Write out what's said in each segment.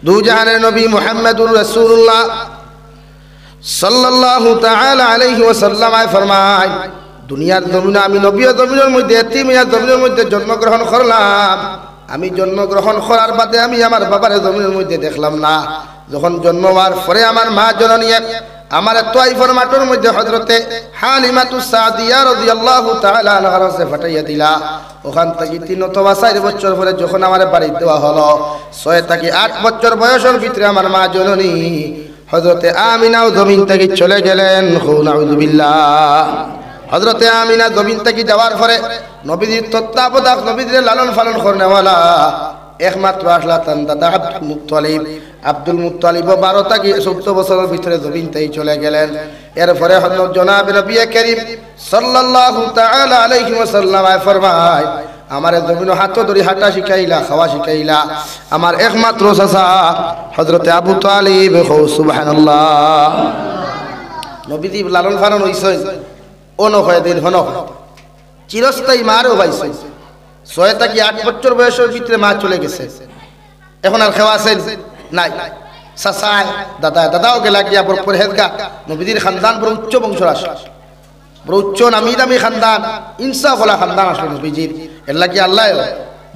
দু জাহানের নবী মুহাম্মদুর রাসূলুল্লাহ সাল্লাল্লাহু তাআলা আলাইহি ওয়াসাল্লাম ফরমায়, দুনিয়ার জমিনে আমি নবীর জমিনের মধ্যে এতিমিয়ার জমিনের মধ্যে জন্মগ্রহণ করলাম। আমি জন্মগ্রহণ করার বাদে আমি আমার বাবার জমিনের মধ্যে দেখলাম না। যখন জন্ম হওয়ার পরে আমার মা জননী আমার তাইফের মাঠের মধ্যে হযরতে হালিমাতুস সাদিয়া রাদিয়াল্লাহু তাআলা আনহার কাছে ফাটাইয়া দিলা। ওখান থেকে 3 অথবা 4 বছর পরে যখন আমার বাড়ি দেওয়া হলো, 6 থেকে 8 বছর বয়সের ভিতরে আমার মা জননী হযরতে আমিনাও জমিন থেকে চলে গেলেন। নাউযু বিল্লাহ। হযরতে আমিনা জমিন থেকে যাওয়ার পরে নবীজির তত্ত্বাবধায়ক, নবীজির লালন পালন করনেওয়ালা একমাত্র আসলা তান দাদা আব্দুল মুত্তালিব। আব্দুল মুত্তালিব 12 থেকে 14 বছরের ভিতরে জমিন থেকে চলে গেলেন। এরপরে হযরত জনাব নবী করিম সাল্লাল্লাহু তাআলা আলাইহি ওয়াসাল্লাম ফরমায়, আমার জমিন হাত ধরে হাঁটা শিখাইলা, খাওয়া শিখাইলা আমার একমাত্র চাচা হযরতে আবু তালিব। সুবহানাল্লাহ। নবীজি লালন পালন হইছে অনহয় দিন হন চিরস্থায়ী মারও পাইছে। 6 থেকে 8 বছর বয়সের ভিতরে মা চলে গেছে। এখন আর খাওয়া আছে নাই। চাচায় দাদাও গেলা গিয়া বড় পরহেজগা। নবীজির খানদান বড় উচ্চ বংশের আসে, বড় উচ্চ নামি দামি খানদান, ইনসাফ ওয়ালা খানদান আসলে নবীজির। এর লাগি আল্লাহ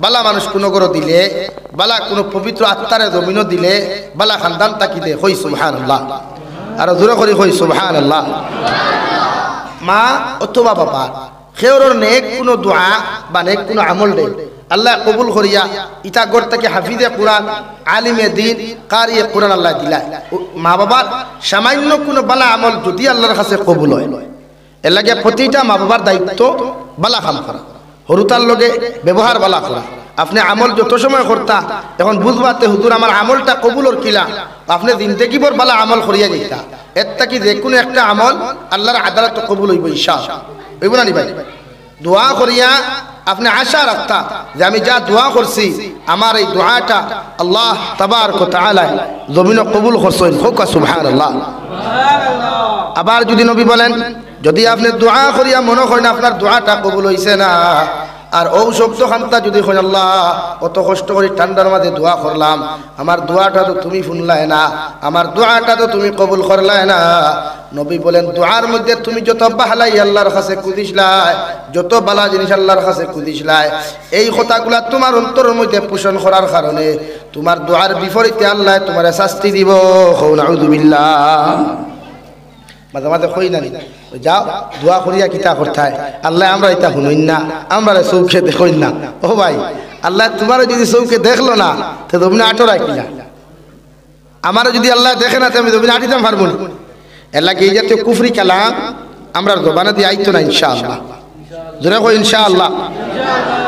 বালা মানুষ কোনো গরো দিলে, বালা কোনো পবিত্র আত্মারে জমিনও দিলে বালা খানদান তাকি দে। হই সুবহানাল্লাহ। আর জোরে করি হই সুবহানাল্লাহ। মা অথবা বাবা খেওরর নেক কোনো দোয়া বা নেক কোনো আমল দে আল্লাহ কবুল করিয়া ইটা গড় থেকে হাফিজে কোরআন, আলিমে দিন, কারিয়ে কোরআন আল্লাহ দিলায়। মা বাবার সামান্য কোনো বালা আমল যদি আল্লাহর কাছে কবুল হয়, এর লাগে প্রতিটা মা বাবার দায়িত্ব বালা কাম করা, হরুতার লগে ব্যবহার বালা করা। আপনি আমল যত সময় করতা এখন বুঝবাতে হুজুর আমার আমলটা কবুলর কিলা, আপনি জিন্দেগি ভর বালা আমল করিয়া যেতা। এর থেকে যে কোনো একটা আমল আল্লাহর আদালত কবুল হইব ইনশাআল্লাহ। হইব না নি ভাই? দোয়া করিয়া আপনি আশা রাখতা যে আমি যা দোয়া করছি আমার এই দোয়াটা আল্লাহ তাবারক ওয়া তাআলা জমিনে কবুল করছেন। হোক সুবহানাল্লাহ। আবার যদি নবী বলেন, যদি আপনি দোয়া করিয়া মনে করেন আপনার দোয়াটা কবুল হইছে না, আর ও শব্দ খান্তা যদি কই আল্লাহ অত কষ্ট করে ঠান্ডার মাঝে দোয়া করলাম, আমার দোয়াটা তো তুমি শুনলাই না, আমার দোয়াটা তো তুমি কবুল করলাই না। নবী বলেন, দোয়ার মধ্যে তুমি যত বাহালাই আল্লাহর কাছে কুদিসলাই, যত বালা জিনিস আল্লাহর কাছে কুদিসলাই, এই কথাগুলা তোমার অন্তরের মধ্যে পোষণ করার কারণে তোমার দোয়ার বিপরীতে আল্লাহ তোমার শাস্তি দিব। নাউযু বিল্লাহ। মাঝে মাঝে কই না যাও দোয়া করিয়া কিতা করতায় আল্লাহ আমরা এটা শুনুন না, আমরা চৌকে দেখুন না। ও ভাই, আল্লাহ তোমার যদি চৌকে দেখলো না তো তুমি আটরা কিনা, আমার যদি আল্লাহ দেখে না তুমি তুমি আটিতাম পারবো না। এর লাগে এই জাতীয় কুফরি কালাম আমরা জবানে দিয়ে আইতো না ইনশাআল্লাহ। জোরে কই ইনশাআল্লাহ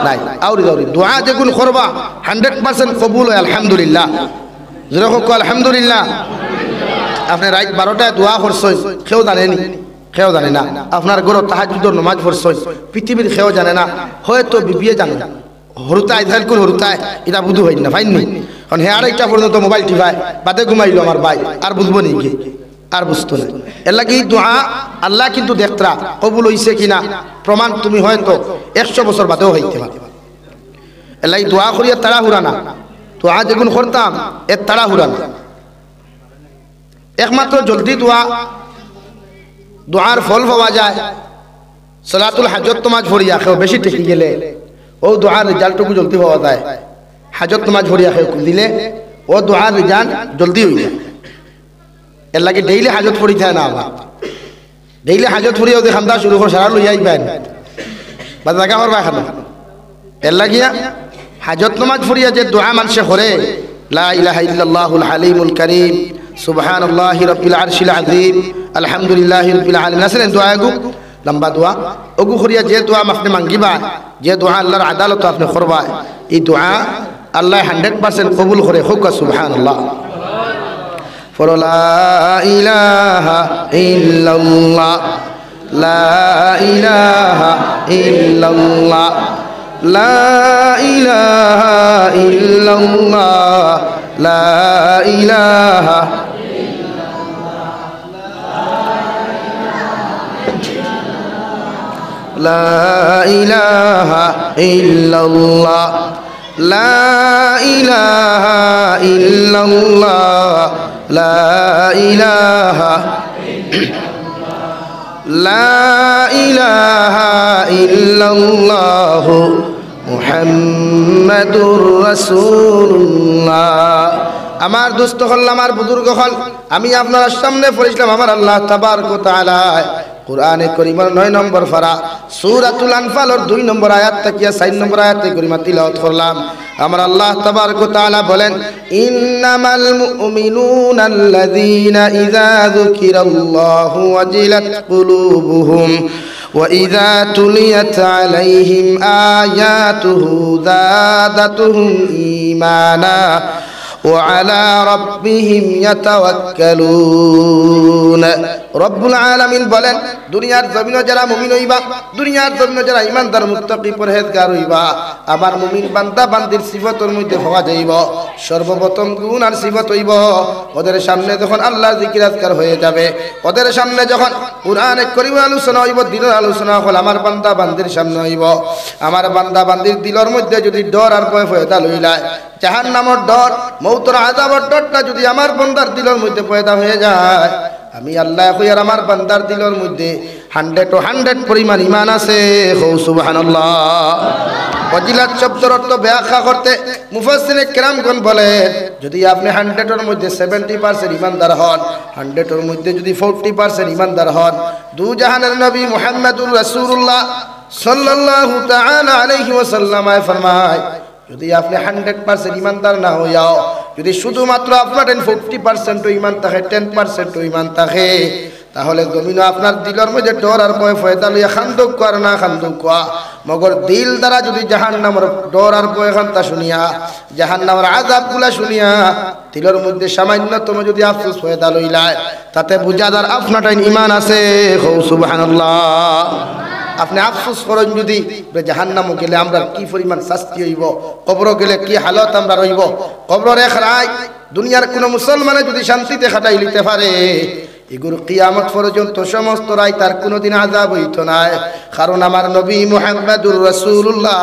নাই। আউরি দাউরি দোয়া যেগুন করবা 100% কবুল হয় আলহামদুলিল্লাহ। জোরে কই আলহামদুলিল্লাহ। আপনি রাত 12টায় দোয়া করছেন, কেউ জানেনি, কেউ জানে না। আপনার ঘর তাহাজ্জুদের নামাজ পড়ছেন, পৃথিবীর কেউ জানে না, হয়তো বিবিয়ে জানে না। হরুতায় ধাল করে হরুতায় এটা বুঝু হয় না ফাইননি। কারণ হে আরেকটা পর্যন্ত মোবাইল টিপায় বাদে ঘুমাইলো আমার ভাই, আর বুঝবো নি কি, আর বুঝতো না। এর লাগে এই দোয়া আল্লাহ কিন্তু দেখতরা কবুল হইছে কিনা প্রমাণ তুমি হয়তো 100 বছর বাদেও হইতে পারে। এর লাগে দোয়া করিয়া তাড়াহুড়া না, দোয়া যেগুন করতাম এর তাড়াহুড়া না। একমাত্র জলদি দোয়ার ফল পাওয়া যায় সালাতুল হাজত নামাজ পড়িয়া কেউ বেশি টেকি গেলে ও দোয়ার রেজাল্টটুকু জলদি পাওয়া যায়। হাজত নামাজ পড়িয়া কেউ দিলে ও দোয়ার রেজাল্ট জলদি হয়ে যায়। এর লাগে ডেইলি হাজত পড়ি থাকে না, আবার ডেইলি হাজত পড়িয়া ওদের খান্দা শুরু করে সারা লইয়াই পায় বা জায়গা আমার বাই খান্দা। এর লাগিয়া হাজত নামাজ পড়িয়া যে দোয়া মানুষে করে, লা ইলাহা ইল্লাল্লাহুল হালিমুল কারীম, সুবহানাল্লাহি রাব্বিল আরশিল আযীম, আলহামদুলিল্লাহি রাব্বিল আলামিন, আসলে দোয়া গো লম্বা দোয়া ওগু করিয়া যে দোয়া আপনি মাঙ্গিবা, যে দোয়া আল্লাহর আদালত আপনি করবা, এই দোয়া আল্লাহ 100% কবুল করে। হোক সুবহানাল্লাহ। লা ইলাহা ইল্লাল্লাহ, লা ইলাহা ইল্লাল্লাহ, লা ইলাহা ইল্লাল্লাহ, লা ইলাহা লা ইলাহা ইল্লাল্লাহ, লা ইলাহা ইল্লাল্লাহ লা ইলাহা লা ইলাহা ইল্লাল্লাহ মুহাম্মাদুর রাসূলুল্লাহ। আমার দোস্ত হল, আমার বুজুর্গ হল, আমি আপনার সামনে পড়েছিলাম আমার আল্লাহ তাবারক ওয়া তাআলা কুরআনে কারীমের 9 নম্বর পারা সূরাতুল আনফালের 2 নম্বর আয়াত থেকে 4 নম্বর আয়াতে কারীমা তিলাওয়াত করলাম। আমার আল্লাহ তাবারক ওয়া তাআলা বলেন, ইন্নামাল মুমিনুনা আল্লাযীনা ইযা যুকিরাল্লাহু ওয়াজিলাত কুলুবুহুম ওয়া ইযা তুলিয়াত আলাইহিম আয়াতুহু যাদাতুহুম ঈমানা ওয়া আলা রাব্বিহিম ইয়াতাওয়াক্কালুন। রব্বুল আলামিন বলেন, দুনিয়ার জমিনে যারা মুমিন হইবা, দুনিয়ার জমিনে যারা ইমানদার মুত্তাকি পরহেজগার হইবা, আমার মুমিন বান্দা বান্দির সিফাতের মধ্যে হওয়া যাইব। সর্বপ্রথম গুণ আর সিফাত হইব, ওদের সামনে যখন আল্লাহর জিকির আজকার হয়ে যাবে, ওদের সামনে যখন কুরআনে কারীমের আলোচনা হইব, দিনের আলোচনা হল আমার বান্দা বান্দির সামনে হইব, আমার বান্দা বান্দির দিলের মধ্যে যদি ডর আর ভয় পয়দা লইলায়, জাহান্নামের ডর, মউতের আযাবের ডরটা যদি আমার বান্দার দিলের মধ্যে পয়দা হয়ে যায়, আমি আল্লাহ কইয়ার আমার বান্দার দিলের মধ্যে 100 পরিমাণ ঈমান আছে। সুবহানাল্লাহ। ফজিলত শব্দের অর্থ ব্যাখ্যা করতে মুফাসসিরে কেরামগণ বলে, যদি আপনি 100-এর মধ্যে 70% ঈমানদার হন, 100-এর মধ্যে যদি 40% ঈমানদার হন, দু জাহানের নবী মুহাম্মদুর রাসূলুল্লাহ সাল্লাল্লাহু তাআলা আলাইহি ওয়াসাল্লাম ফরমায়, যদি আপনি 100% ঈমানদার না হইয়াও, যদি শুধুমাত্র আপনার 40% ঈমান থাকে, 10% ঈমান থাকে, তাহলে জমিন আপনার দিলের মধ্যে ডর আর ভয় পয়দা লইয়া খান্দুক কর না খান্দুক কোয়া, মগর দিল দ্বারা যদি জাহান্নামের ডর আর ভয় খান্তা শুনিয়া, জাহান্নামের আযাবগুলা শুনিয়া দিলের মধ্যে সামান্যতম যদি আফসোস পয়দা লইলায়, তাতে বুঝাদার আপনার ঈমান আছে। সুবহানাল্লাহ। আপনি আফসোস করেন যদি জাহান্নামে গেলে আমরা কি পরিমাণ শাস্তি হইব, কবর গেলে কি হালত আমরা রইব, কবরের এক রাত দুনিয়ার কোন মুসলমানে যদি শান্তিতে কাটাই লিতে পারে, এগুলো কিয়ামত পর্যন্ত সমস্ত রায় তার কোনোদিন আযাব হইতো না। কারণ আমার নবী মুহাম্মদুর রাসূলুল্লাহ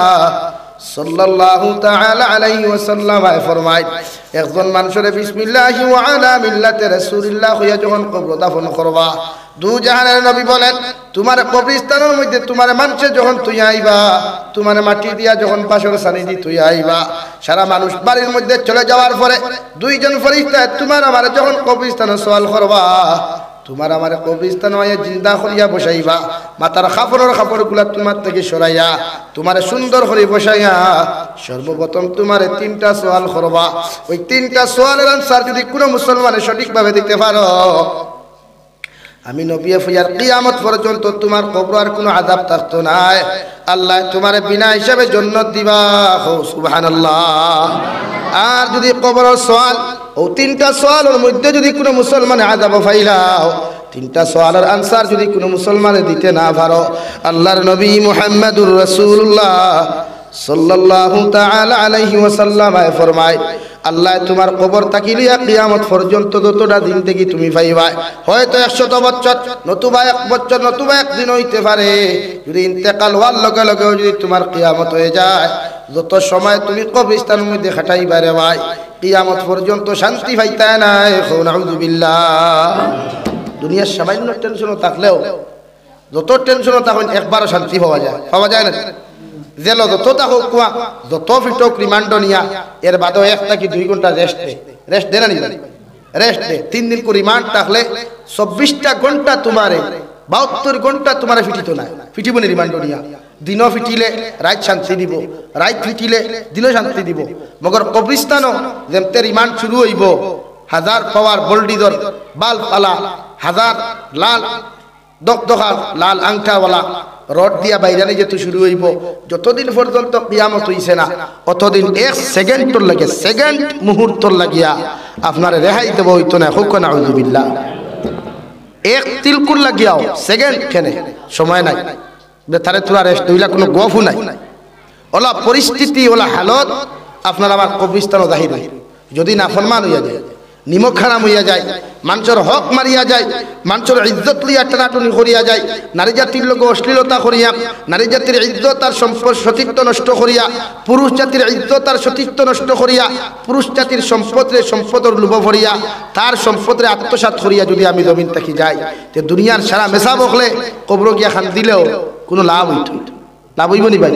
সাল্লাল্লাহু তাআলা আলাইহি ওয়াসাল্লাম ফরমায়, একজন মানুষের বিসমিল্লাহি ওয়া আলা মিল্লাতি রাসূলিল্লাহ হইয়া যখন কবর দাফন করবা, দু জাহানের নবী বলেন, তোমার কবরস্থানের মধ্যে তোমার মানুষে যখন তুই আইবা, তোমার মাটি দিয়া যখন পাশর সানি দি তুই আইবা, সারা মানুষ বাড়ির মধ্যে চলে যাওয়ার পরে দুইজন ফেরেশতা তোমার আমার যখন কবরস্থানে সওয়াল করবা, তোমার আমার কবরস্থান হয়ে জিন্দা করিয়া বসাইবা, মাথার কাপড়গুলা তোমার থেকে সরাইয়া তোমার সুন্দর করে বসাইয়া সর্বপ্রথম তোমার 3টা সওয়াল করবা। ওই 3টা সওয়ালের আনসার যদি কোনো মুসলমানে সঠিকভাবে দিতে পারো, আমি নবী ফিয়ার কিয়ামত পর্যন্ত তোমার কবর আর কোনো আযাব থাকতো না। আল্লাহ তোমার বিনা হিসাবে জান্নাত দিবা। সুবহানাল্লাহ। আর যদি কবরের সওয়াল ও 3টা সওয়ালের মধ্যে যদি কোনো মুসলমানে আযাব পাইলাও, 3টা সওয়ালের আনসার যদি কোনো মুসলমানে দিতে না পারো, আল্লাহর নবী মুহাম্মদুর রাসূলুল্লাহ সাল্লাল্লাহু তাআলা আলাইহি ওয়াসাল্লাম ফরমায়, আল্লাহ তোমার কবর তাকিলিয়া কিয়ামত পর্যন্ত যতটা দিন থেকে তুমি পাইবা, হয়তো 100 বছর, নতুবা 1 বছর, নতুবা 1 দিন হইতে পারে। যদি ইন্তেকাল হওয়ার লগে লগে যদি তোমার কিয়ামত হয়ে যায়, যত সময় তুমি কবরস্থানের মধ্যে খাটাইবা রে ভাই, কিয়ামত পর্যন্ত শান্তি পাইতা না। নাউযুবিল্লাহ। দুনিয়ার সামান্য টেনশনও থাকলেও, যত টেনশনও থাকুন, একবারও শান্তি পাওয়া যায় না। জেল যত থাকুক কুয়া, যত ফিটক রিমান্ড নিয়া, এর বাদেও 1 থেকে 2 ঘন্টা রেস্ট দে না নি, রেস্ট দে। 3 দিন করে রিমান্ড থাকলে 24টা ঘন্টা তোমারে, 72 ঘন্টা তোমারে ফিটিত না, ফিটিব না রিমান্ড নিয়া। দিনও ফিটিলে রাত শান্তি দিব, রাত ফিটিলে দিনও শান্তি দিব। মগর কবরস্থানও যেমতে রিমান্ড শুরু হইব, 1000 পাওয়ার বোল্ডিদর বাল পালা, 1000 লাল দকদকা লাল আংটাওয়ালা রড দিয়া বাইরানি যেহেতু শুরু হইব, যতদিন পর্যন্ত কিয়ামত হইছে না, অতদিন 1 সেকেন্ডর লাগে, সেকেন্ড মুহূর্তর লাগিয়া আপনার রেহাই দেব হইতো না। হোক না, নাউযুবিল্লাহ। 1 তিলকুর লাগিয়াও সেকেন্ড খেনে সময় নাই, তারে তোরা রেস্ট হইলা কোনো গফও নাই। ওলা পরিস্থিতি, ওলা হালত আপনার আমার কবরস্থানও জাহির হয়। যদি না ফরমান হইয়া যায়, নিমক হারাম হইয়া যায়, মানুষের হক মারিয়া যায়, মানুষের ইজ্জত লইয়া টানাটুনি করিয়া যায়, নারী জাতির লোক অশ্লীলতা করিয়া, নারী জাতির ইজ্জত আর সম্পদ সতীত্ব নষ্ট করিয়া, পুরুষ জাতির ইজ্জত আর সতীত্ব নষ্ট করিয়া, পুরুষ জাতির সম্পদের লোভ ভরিয়া, তার সম্পদের আত্মসাৎ করিয়া যদি আমি জমিন থাকি যাই, তে দুনিয়ার সারা মেসা বকলে কবর গিয়া খান দিলেও কোনো লাভ হইত, লাভ হইব নি ভাই?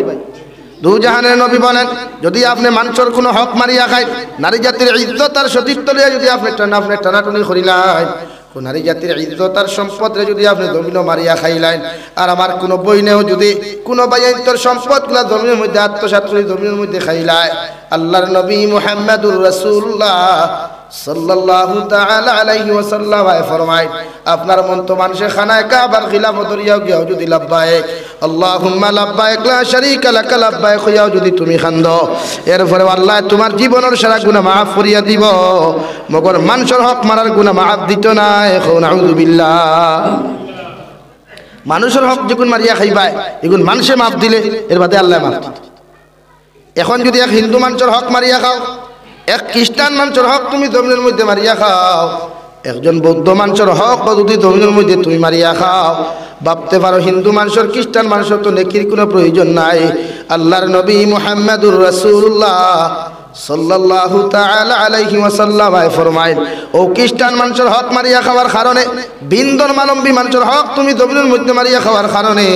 দু জাহানের নবী বলেন, যদি আপনি মানুষের কোনো হক মারিয়া খায়, নারী জাতির ইজ্জত আর সতীত্ব লিয়া যদি আপনি টানাটুনি করিলেন, নারী জাতির ইজ্জত আর সম্পদরে যদি আপনি জমিনও মারিয়া খাইলেন, আর আমার কোনো বইনেও যদি কোনো বাইন্তর সম্পদগুলা জমিনের মধ্যে আত্মসাৎ করে জমিনের মধ্যে খাইলায়, আল্লাহর নবী মুহাম্মদুর রাসূলুল্লাহ সাল্লাল্লাহু তাআলা আলাইহি ওয়াসাল্লাম ফরমায়, আপনার মন তো মানুষে খানায় কাবার খিলাফত দরিয়াও গিয়াও যদি লাব্বাইক আল্লাহুম্মা লাব্বাইক লা শারীকা লাক লাব্বাইক হইয়াও যদি তুমি খান্দ, এরপরে আল্লাহ তোমার জীবনের সারা গুনাহ মাফ করিয়া দিব, মগর মানুষের হক মারার গুনাহ মাফ দিত না। এখন আউযু বিল্লাহ। মানুষের হক যখন মারিয়া খাইবাই এগুন মানুষে মাফ দিলে এর বাদে আল্লাহ মাফ দিত। এখন যদি এক হিন্দু মানুষের হক মারিয়া খাও, এক খ্রিস্টান মানুষের হক তুমি জমিনের মধ্যে মারিয়া খাও, একজন বৌদ্ধ মানুষের হক যদি জমিনের মধ্যে তুমি মারিয়া খাও, ভাবতে পারো হিন্দু মানুষের খ্রিস্টান মানুষের তো নেকির কোনো প্রয়োজন নাই। আল্লাহর নবী মুহাম্মদুর রাসূলুল্লাহ সাল্লাল্লাহু তাআলা আলাইহি ওয়াসাল্লাম ফরমায়, ও খ্রিস্টান মানুষের হক মারিয়া খাওয়ার কারণে, বিন্দন মালম্বী মানুষের হক তুমি জমিনের মধ্যে মারিয়া খাওয়ার কারণে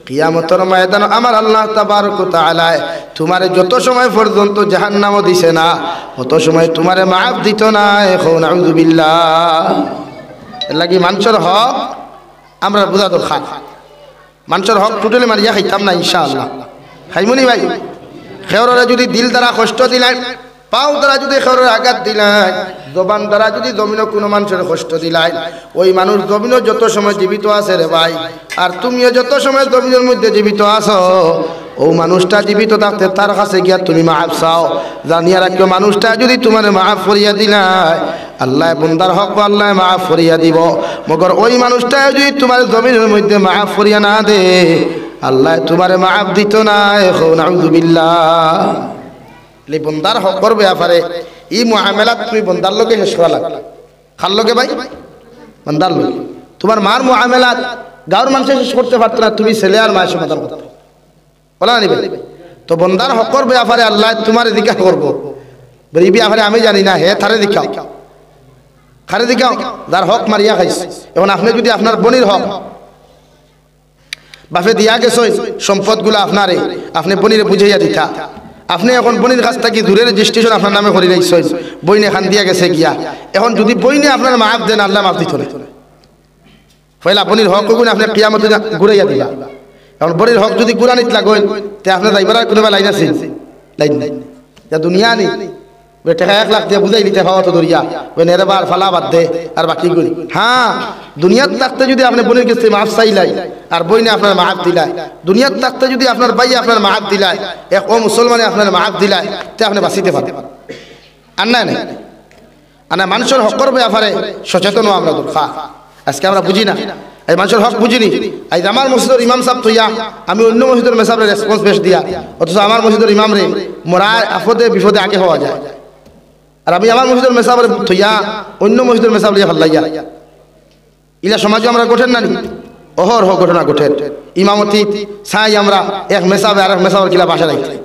কিয়ামতের ময়দানে আমার আল্লাহ তাবারক ওয়া তাআলা তোমারে যত সময় পর্যন্ত জাহান্নামও দিছে না, তত সময় তোমারে মাফ দিত না। এখন আউযু বিল্লাহ। এর লাগি মানুষের হক আমরা বুঝা দরকার। মানুষের হক টোটালি মারিয়া খাইতাম না ইনশাআল্লাহ, খাইমুনি ভাই। খেওরে যদি দিল দ্বারা কষ্ট দিলেন, পাও দ্বারা যদি খেওরে আঘাত দিলেন, জবান দ্বারা যদি জমিনও কোনো মানুষের কষ্ট দিলেন, ওই মানুষ জমিনও যত সময় জীবিত আছে রে ভাই, আর তুমিও যত সময় জমিনের মধ্যে জীবিত আছো, ও মানুষটা জীবিত থাকতে তার কাছে গিয়া তুমি মাফ চাও, জানিয়া রাখিও মানুষটা যদি তোমার মাফ করিয়া দিলাই, আল্লাহ বন্দার হক আল্লাহ মাফ করিয়া দিব, মগর ওই মানুষটা যদি তোমার জমিনের মধ্যে মাফ করিয়া না দে, আল্লাহ তোমারে মাফ দিত না। এখন আউযু বিল্লাহ। এই বন্দার হক করবে ব্যাপারে এই মুআমালাত তুমি বন্দার লোকে শেষ করা লাগবে। খার লোকে ভাই? বন্দার লোকে। তোমার মার মুআমালাত গাঁর মানুষে শেষ করতে পারতো না, তুমি ছেলে আর মায়ের সমাধান করতে বলা নিবে। তো বন্দার হক করবে ব্যাপারে আল্লাহ তোমার দিকা করবো, এই ব্যাপারে আমি জানি না, হে থারে দিখাও, খারে দিখাও যার হক মারিয়া খাইছে। এখন আপনি যদি আপনার বনির হক বাপে দিয়া গেছে সম্পদগুলো আপনারে, আপনি বনিরে বুঝাইয়া দিতা, আপনি এখন বনির কাছ থেকে দূরের রেজিস্ট্রেশন আপনার নামে করে রাখছেন, বইনে খান দিয়া গেছে গিয়া, এখন যদি বইনে আপনার মাফ দেন আল্লাহ মাফ দিত না। পয়লা বনির হক গুণ আপনি কিয়ামতে ঘুরাইয়া দিলা। এখন বনির হক যদি ঘুরা নিত লাগেন, তে আপনার যাইবার কোনোবা লাইন আছে? লাইন নাই। দুনিয়া নেই টাকা 1 লাখ দিয়ে বুঝাই নিতে পাওয়া তো দরিয়া ওই নেরবার ফালা বাদ দে আর বাকি গুলি। হ্যাঁ, দুনিয়ার থাকতে যদি আপনি বোনের কাছে মাফ চাইলাই আর বইনে আপনার মাফ দিলাই, দুনিয়ার থাকতে যদি আপনার ভাই আপনার মাফ দিলাই, এক ও মুসলমানে আপনার মাফ দিলাই, তে আপনি বাঁচিতে পারবেন। আর না নাই আনা মানুষের হকর ব্যাপারে সচেতন আমরা দরকার। আজকে আমরা বুঝি না, এই মানুষের হক বুঝিনি। এই আমার মসজিদের ইমাম সাহেব থইয়া আমি অন্য মসজিদের মেসাবরে রেসপন্স বেশ দিয়া, অথচ আমার মসজিদের ইমাম রে মোরা আপদে বিপদে আগে হওয়া যায়, আর আমি আমার মসজিদের মেসাবরে থইয়া অন্য মসজিদের মেসাব লিয়া ফাল্লাইয়া। ইলা সমাজে আমরা গঠেন না নি? অহর হোক ঘটনা গঠেন। ইমামতি ছাই আমরা এক মেসাবে আর এক মেসাবের কিলা বাসা রাখতে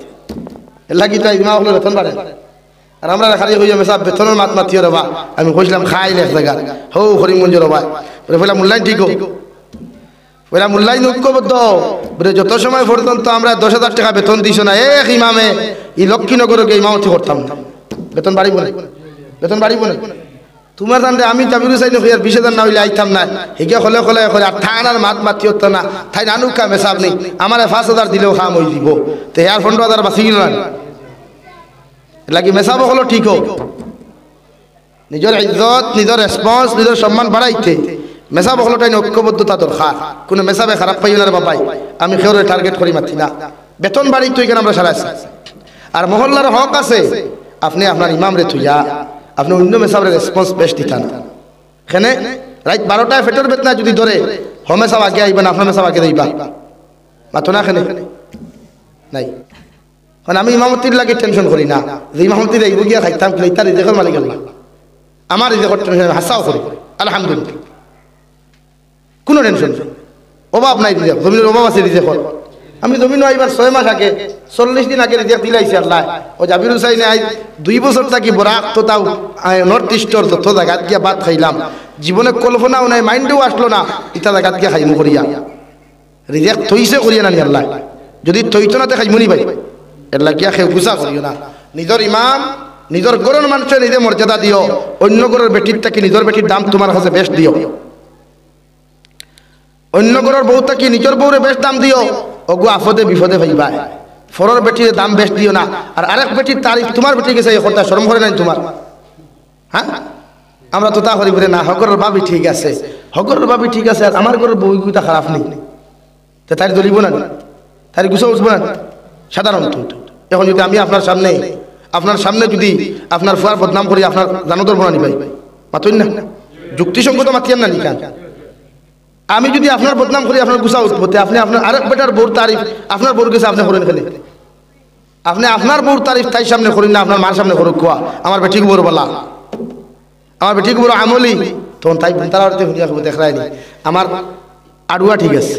এর লাগি তো ইমাম হলো বেতন বাড়ে, আর আমরা খালি হইয়া মেসাব বেতনের মাত মাতিও রবা। আমি কইছিলাম খাইলে এক জায়গা হৌ হরিমঞ্জ রবা বলে মূল্যায়ন ঠিক হোক, বলে মূল্যায়ন ঐক্যবদ্ধ বলে যত সময় পর্যন্ত আমরা 10,000 টাকা বেতন দিছ না এক ইমামে ই লক্ষ্মীনগরকে ইমামতি করতাম না, বেতন বাড়িব না, বেতন বাড়িব না। তোমার জানতে আমি তাবিরু চাই না 20,000 না হইলে আইতাম না, হিগে হলে হলে করে আর থানার মাত মাতি হতো না, তাই নানুক কাম মেসাব নেই, আমার 5,000 দিলেও খাম হয়ে দিব, তো আর 15,000 বাঁচি গেল না। লাগি মেসাব হলো ঠিক হোক, নিজের ইজ্জত নিজের রেসপন্স নিজের সম্মান বাড়াইতে মেসাব হলো তাই ঐক্যবদ্ধতা দরকার। কোনো মেসাবে খারাপ পাইও না রে বাবাই, আমি খেয়ে টার্গেট করি মাতি না, বেতন বাড়ি তুই কেন আমরা সারা আর মহল্লার হক আছে। আপনি আপনার ইমাম রে থুইয়া আপনি অন্য মেসাবের রেসপন্স বেশ দিতাম, এখানে রাত 12টায় ফেটের বেতনা যদি ধরে হমেসাব আগে আইবেন, আপনার মেসাব আগে দিবা মাতো না এখানে নাই। কারণ আমি ইমামতির লাগে টেনশন করি না, যে ইমামতির এই গিয়া খাইতাম কিনা ইতার রিজেকের মালিক আল্লাহ, আমার রিজেক্ট টেনশন হাসাও করি আলহামদুলিল্লাহ, কোনো টেনশন নেই, অভাব নাই রিজেক্ট, জমিনের অভাব আছে রিজেক্ট। আমি জমিন এবার 6 মাস আগে 40 দিন আগে reject দিলাইছি Allah. O Jabir হুসাইনে I 2 বছর থাকি বরাক তো তাও নর্থ ইস্টর যত জায়গাত গিয়া ভাত খাইলাম, জীবনে কল্পনাও নাই, মাইন্ডেও আসলো না ইটা জায়গাত গিয়া খাইমু করিয়া। রিজেক্ট থইছে করিয়া নানি আল্লাহ, যদি থইতো না তো খাইমুনি ভাই এল্লা গিয়া খেয়ে গুছা করিও না। নিজের ইমাম নিজের গরুর মানুষের নিজে মর্যাদা দিও, অন্য গরুর বেটির থেকে নিজের বেটির দাম তোমার কাছে বেশ দিও, অন্য গরুর বউ থেকে নিজের বউরে বেশ দাম দিও। ওগো আফদে বিপদে ভাইবা, ফরর বেটির দাম বেশ দিও না। আর আরেক বেটির তারিফ তোমার বেটি গেছে এই কথা শরম করে নাই তোমার? হ্যাঁ, আমরা তো তা করি বলে না হগরের ভাবি ঠিক আছে, হগরের ভাবি ঠিক আছে, আর আমার ঘরের বউ গুতা খারাপ নেই, তো তাই দলিব না, তাই গুছা উঠবো না সাধারণত। এখন যদি আমি আপনার সামনে যদি আপনার ফুয়ার বদনাম করি, আপনার জানো ধরবো না নি ভাই? মাতুন না, যুক্তিসঙ্গত মাতিয়ান না নিকান। আমি যদি আপনার বদনাম করি আপনার গুছা উঠবো, আপনি আপনার আরেক বেটার বউর তারিফ আপনার বউর কাছে আপনি করেন ফেলে, আপনি আপনার বউর তারিফ তাই সামনে করেন না, আপনার মার সামনে করুক কোয়া আমার বেটিক বড় বলা, আমার বেটিক বড় আমলি, তখন তাই তারা দেখায় নি আমার আড়ুয়া ঠিক আছে,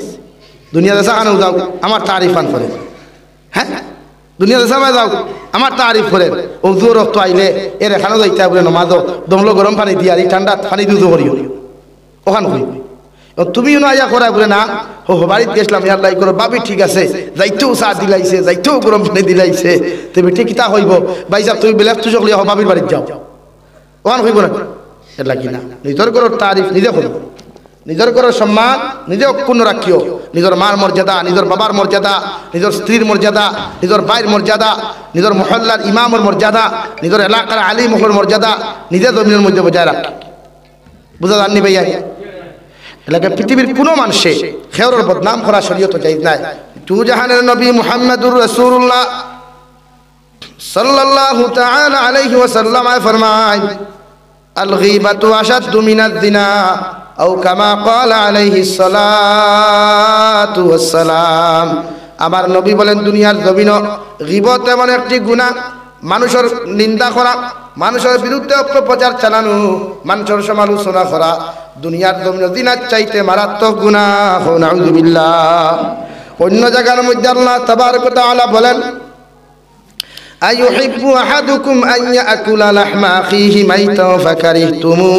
দুনিয়া দেশা আনো যাও আমার তারিফ আন করে, হ্যাঁ দুনিয়া দেশা যাও আমার তারিফ করেন। ও জোর রক্ত আইলে এর এখানে যাইতে বলে নমাজ দমলো গরম পানি দিয়ে আর এই ঠান্ডা পানি দুধ করিও ওখান করি। তুমিও না আয়া করা বলে না হো বাড়িতে গেছিলাম ইয়াল্লাই করো বাবি ঠিক আছে, যাইতেও চা দিলাইছে, যাইতেও গরম পানি দিলাইছে, তুমি ঠিক তা হইব ভাই সাহেব তুমি বেলাক তুই চকলি বাবির বাড়িতে যাও, ওখান হইব না। এটা কি না, নিজের ঘরের তারিফ নিজে করো, নিজের ঘরের সম্মান নিজে অক্ষুণ্ণ রাখিও। নিজের মার মর্যাদা, নিজের বাবার মর্যাদা, নিজের স্ত্রীর মর্যাদা, নিজের ভাইয়ের মর্যাদা, নিজের মহল্লার ইমামের মর্যাদা, নিজের এলাকার আলিমের মর্যাদা নিজের জমিনের মধ্যে বজায় রাখ। বুঝা জাননি ভাইয়া? এলাকায় পৃথিবীর কোনো মানুষে খেয়রের বদনাম করা শরীয়ত জায়েজ নাই। তু জাহানের নবী মুহাম্মদুর রাসূলুল্লাহ সাল্লাল্লাহু তাআলা আলাইহি ওয়াসাল্লাম ফরমায় আল গীবাতু আশাদ্দু মিনাজ জিনা আও কামা ক্বালা আলাইহিস সালাতু ওয়াস সালাম। আমার নবী বলেন দুনিয়ার জমিন গীবত এমন একটি গুনাহ, মানুষের নিন্দা করা, মানুষের বিরুদ্ধে অপপ্রচার চালানো, মানুষের সমালোচনা করা দুনিয়ার জমিন জিনার চাইতে মারাত্মক গুনাহ। নাউযুবিল্লাহ। অন্য জায়গার মধ্যে আল্লাহ তাবারক ওয়া তাআলা বলেন আইয়ুহিব্বু আহাদুকুম আন ইয়াকুলা লাহমা আখিহি মাইতাও ফাকারিহতুমু।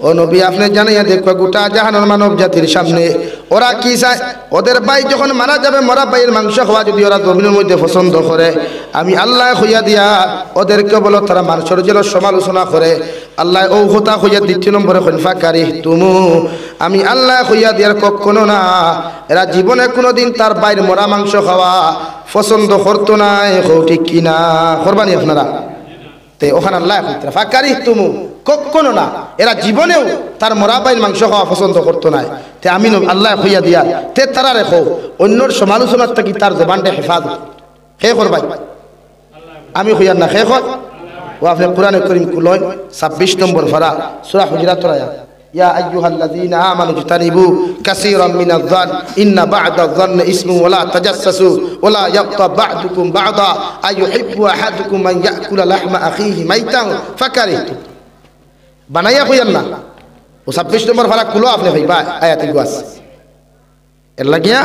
ও নবী আপনি জানাইয়া দেখো গোটা জাহানের মানব জাতির সামনে ওরা কি চায়, ওদের ভাই যখন মারা যাবে মরা ভাইয়ের মাংস খাওয়া যদি ওরা জমিনের মধ্যে পছন্দ করে, আমি আল্লাহ হইয়া দিয়া ওদেরকে বলো তারা মানুষের যেন সমালোচনা করে, আল্লাহ ও হতা হইয়া 2 নম্বরে ফাকারিহতুমু, আমি আল্লাহ হইয়া দিয়ার কখনো না এরা জীবনে কোনোদিন তার ভাইয়ের মরা মাংস খাওয়া পছন্দ করতো না। ঠিক কিনা করবানি আপনারা? তে ওখানে আল্লাহ ফাকারিহতুমু কখনো না, এরা জীবনেও তার মরাবাইল মাংস খাওয়া পছন্দ করতো না। তে আমি আল্লাহ হইয়া দিয়া তে তারা রেখো অন্যর সমালোচনার থেকে তার জবানটা হেফাজত হে করবাই, আমি হইয়ার না হে কর। ও আপনি কোরআনে করিম কুলয় 26 নম্বর পারা সূরা হুজুরাত আয়াত ইয়া আইয়ুহাল্লাযীনা আমানু ইজতানিবু কাসীরাম মিনায-যন ইন্না বা'দায-যন্নি ইসমুন ওয়া লা তাজাসসু ওয়া লা ইয়াগতাব বা'দুকুম বা'দা আইয়ুহিব্বু আহাদুকুম আন ইয়াকুলা লাহমা আখিহি মাইতান ফাকারিহতুম। বানাইয়া হইয়ান না। ও 26 নম্বর পারা কুলো আপনি ভাইবা আয়াতে গুয়াস এর লাগিয়া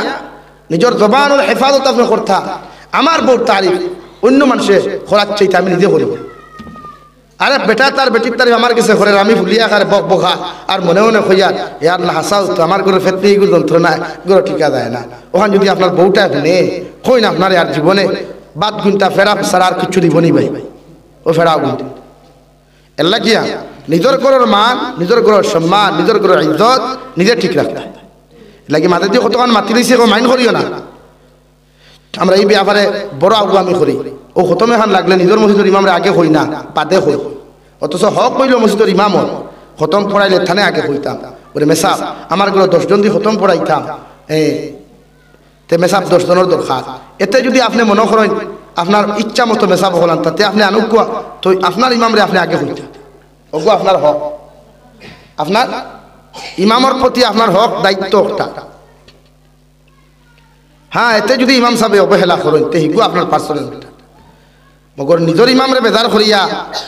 নিজের জবানের হেফাজত আপনি করতা। আমার বউ তারিফ অন্য মানুষে খোরাক চাইতে আমি নিজে করি, আরে বেটা তার বেটির তারিফ আমার কাছে করে আমি ভুলিয়া খারে বক বকা আর মনে মনে হইয়া ইয়া আল্লাহ হাসাও তো আমার ঘরে ফেরতে এইগুলো যন্ত্রণা এগুলো ঠিকা যায় না। ওখানে যদি আপনার বউটা নে কই না আপনার আর জীবনে বাদ গুণটা ফেরা ছাড়া আর কিছু দিবনি ভাই, ও ফেরাও গুণটা এর লাগিয়া নিজের ঘরের মান, নিজের ঘরের সম্মান, নিজের ঘরের ইজ্জত নিজে ঠিক রাখতে লাগে। মাঝে দিয়ে কতক্ষণ মাতি দিয়েছে মাইন্ড করিও না। আমরা এই ব্যাপারে বড় আগুয়ামি করি, ও খতমে খান লাগলে নিজের মসজিদের ইমামরে আগে হই না বাদে হই, অথচ হক হইল মসজিদের ইমামর খতম পড়াইলে থানে আগে হইতাম। ওরে মেসাব আমার ঘরে 10 জন দিয়ে খতম পড়াইতাম, তে মেসাব 10 জনের দরকার। এতে যদি আপনি মনে করেন আপনার ইচ্ছা মতো মেসাব হলাম তাতে আপনি আনুকুয়া তো আপনার ইমামরে আপনি আগে হইতাম। ওগো আপনার হক, আপনার ইমামের প্রতি আপনার হক দায়িত্ব একটা। হ্যাঁ, এতে যদি ইমাম সাহেব অবহেলা করেন তে হিগু আপনার পার্সোনাল মগর নিজের ইমামরে বেজার করিয়া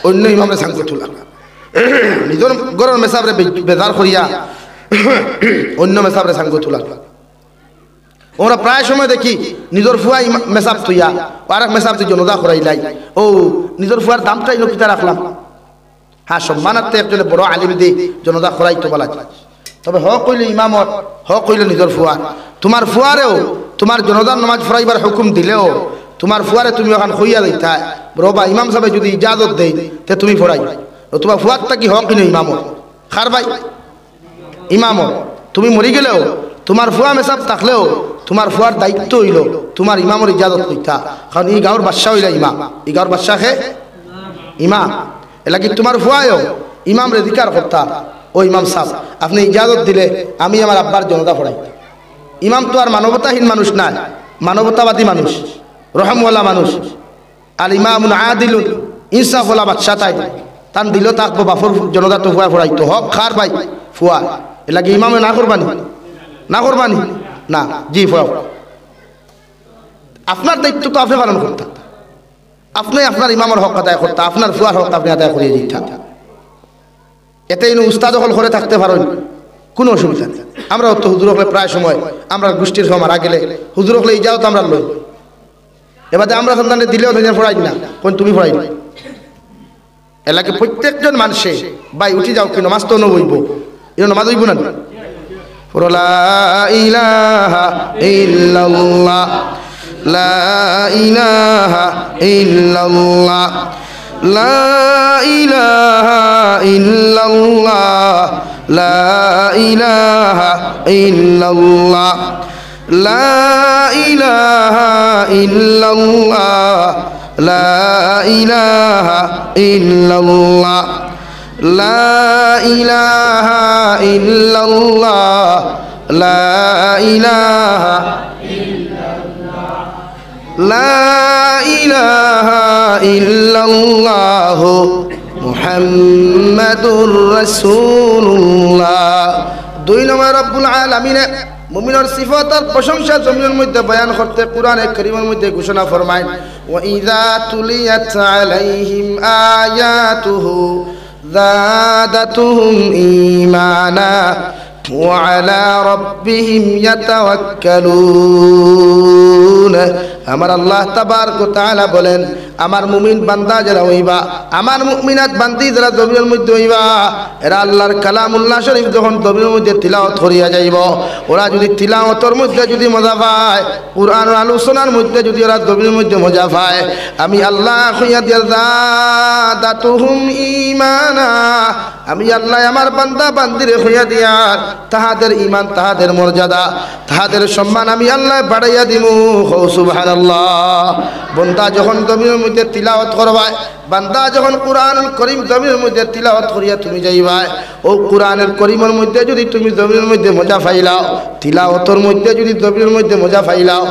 অন্য ইমামরে সাংকে তুলা নিজের গরর মেসাবরে বেজার করিয়া অন্য মেসাবরে সাঙ্গ তোলা। ওরা প্রায় সময় দেখি নিজের ফুয়াই মেসাব তুইয়া আর এক মেসাব তুই জনদা করাইলাই, ও নিজের ফুয়ার দামটাই নকিতা রাখলাম। হ্যাঁ, সম্মানার্থে একজনে বড় আলিম দে জনদা করাই তো বলা যায়, তবে হক কইলে ইমামর, হক কইলে নিজের ফুয়ার। তোমার ফুয়ারেও তোমার জনদার নামাজ পড়াইবার হুকুম দিলেও তোমার ফুয়ারে তুমি এখন হইয়া দিতা রবা ইমাম সাহেব যদি ইজাজত দেয় তে তুমি পড়াই, তোমার ফুয়ারটা কি হক কিনে ইমামর খার ভাই ইমামর। তুমি মরি গেলেও তোমার ফুয়া মেসাব থাকলেও তোমার ফুয়ার দায়িত্ব হইল তোমার ইমামর ইজাজত কইতা, কারণ এই গাঁর বাদশাহ হইলা ইমাম, এই গাঁর বাদশাহ হে ইমাম। এলাকি তোমার ফুয়ায়ও ইমাম রেদিকার করতা, ও ইমাম সাহেব আপনি ইজাজত দিলে আমি আমার আব্বার জনতা পড়াই। ইমাম তো আর মানবতাহীন মানুষ না, মানবতাবাদী মানুষ, রহমওয়ালা মানুষ। আর ইমামুন আদিলুন ইনসাফওয়ালা বাদশাহ তাই তান দিল থাকবো বাফর জনতা তো ফুয়া পড়াই তো হক খার ভাই ফুয়া। এলাকি ইমামে না করবানি, না করবানি না, জি ফুয়া আপনার দায়িত্ব তো আপনি পালন করতেন, আপনি আপনার ইমামের হক আদায় করতেন, আপনার ফুয়ার হক আপনি আদায় করিয়ে দিতেন। এতে উস্তাদ হল করে থাকতে পারেন, কোনো অসুবিধা নেই। আমরা তো হুজুর হলে প্রায় সময় আমরা গোষ্ঠীর সময় মারা গেলে হুজুর হলে যাও তো আমরা লই, এবারে আমরা সন্তানকে দিলেও পড়াই না, কোন তুমি পড়াই না। এলাকে প্রত্যেকজন মানুষে ভাই উঠি যাও কি নমাজ তো নবইব, এটা নমাজ হইব না। লা ইলাহা ইল্লাল্লাহ লা ইলাহা ইল্লাল্লাহ লা ইলাহা ইল্লাল্লাহ লা ইলাহা ইল্লাল্লাহ লা ইলাহা ইল্লাল্লাহ লা ইলাহা ইল্লাল্লাহ লা ইলাহা ইল্লাল্লাহ লা ইলাহা লা ইলাহা ইল্লাল্লাহ মুহাম্মাদুর রাসূলুল্লাহ। 2 নম্বর রব্বুল আলামিন মুমিনের সিফাত আর প্রশংসা জমিনের মধ্যে বয়ান করতে কোরআনে কারীমের মধ্যে ঘোষণা ফরমায়, ওয়া ইযা তুলিয়াত আলাইহিম আয়াতুহু যাদাতুহুম ঈমানা ওয়া আলা রাব্বিহিম ইয়াতাওয়াক্কালুন। আমার আল্লাহ তাবারক ওয়া তাআলা বলেন, আমার মুমিন বান্দা যারা হইবা, আমার মুমিনাত বান্দি যারা জমিনের মধ্যে হইবা, এরা আল্লাহর কালামুল্লাহ শরীফ যখন জমিনের মধ্যে তিলাওয়াত করিয়া যাইব, ওরা যদি তিলাওয়াতের মধ্যে যদি মজা পায়, কুরআনের আলোচনার মধ্যে যদি ওরা জমিনের মধ্যে মজা পায়, আমি আল্লাহ কইয়া দিয়া যাদাতুহুম ঈমানা, আমি আল্লাহ আমার বান্দা বান্দিরে কইয়া দিয়া তাহাদের ঈমান, তাহাদের মর্যাদা, তাহাদের সম্মান আমি আল্লাহ বাড়াইয়া দিমু। সুবহানাল্লাহ। বান্দা যখন জমিনের মধ্যে তিলাওয়াত করবায়, বান্দা যখন কুরআনুল কারীম জমিনের মধ্যে তিলাওয়াত করিয়া তুমি যাইবাই, ও কুরআনের কারীমের মধ্যে যদি তুমি জমিনের মধ্যে মজা পাইলাও, তিলাওয়াতের মধ্যে যদি জমিনের মধ্যে মজা পাইলাও,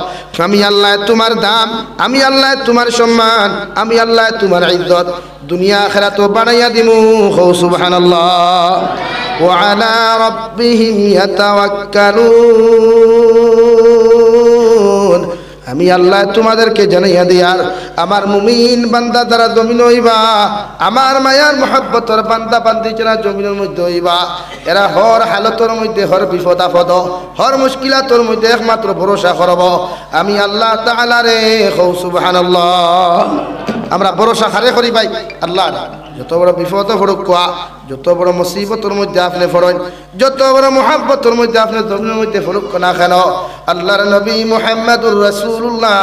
আমি আল্লাহ তোমার দাম, আমি আল্লাহ তোমার সম্মান, আমি আল্লাহ তোমার ইজ্জত দুনিয়া আখিরাত বাড়াইয়া দিমু। সুবহানাল্লাহ। ওয়া আলা রাব্বিহিম ইয়াতাওয়াক্কালুন। আমি আল্লাহ তোমাদেরকে জানাইয়া দিয়ার আমার মুমিন বান্দা যারা জমিন হইবা, আমার মায়ার মহব্বতর বান্দা বান্দি যারা জমিনের মধ্যে হইবা, এরা হর হালতর মধ্যে, হর বিপদ আপদ, হর মুশকিলাতর মধ্যে একমাত্র ভরসা করব আমি আল্লাহ তাআলা রে। সুবহানাল্লাহ। আমরা ভরসা খারে করি ভাই আল্লাহ। যত বড় বিপদ পড়ুক কোয়া, যত বড় মুসিবতের মধ্যে আপনি পড়েন, যত বড় মুহাব্বতের মধ্যে আপনি জমিনের মধ্যে পড়ুক না কেন, আল্লাহর নবী মুহাম্মদুর রাসূলুল্লাহ